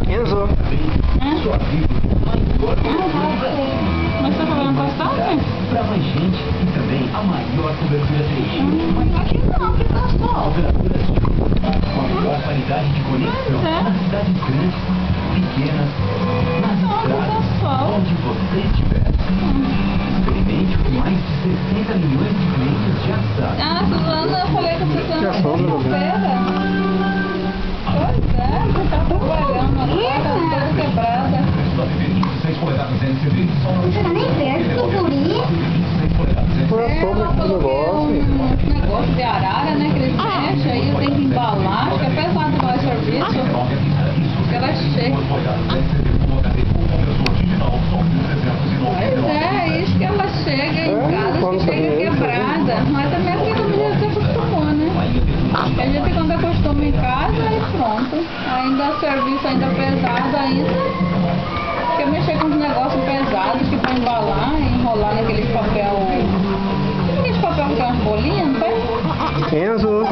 Enzo. Mas tá falando gostoso? Pra mais gente e também a maior cobertura 3G. Aqui não, que tá só. Com a melhor qualidade de conexão nas cidades grandes, pequenas, nas estradas, onde você estiver. Experimente o que mais de 60 milhões de clientes já sabem. Ah, Suzana, eu falei que a Suzana é segunda-feira. Pois é, você tá trabalhando agora, tá toda quebrada. Você tá nem perto do guri? Ela falou que é um negócio de arara, né, que eles mexem, aí tem que embalar, acho que é pesado para o serviço, porque ela é cheia. Pois é isso que ela chega em casa, que chega quebrada, mas também porque a gente já se acostumou, né? A gente quando acostuma em casa, aí pronto, ainda o serviço ainda pesado ainda. Porque mexer com uns negócios pesados que para embalar, enrolar naquele papel. Aquele papel que tem umas bolinhas, não tem? Enzo.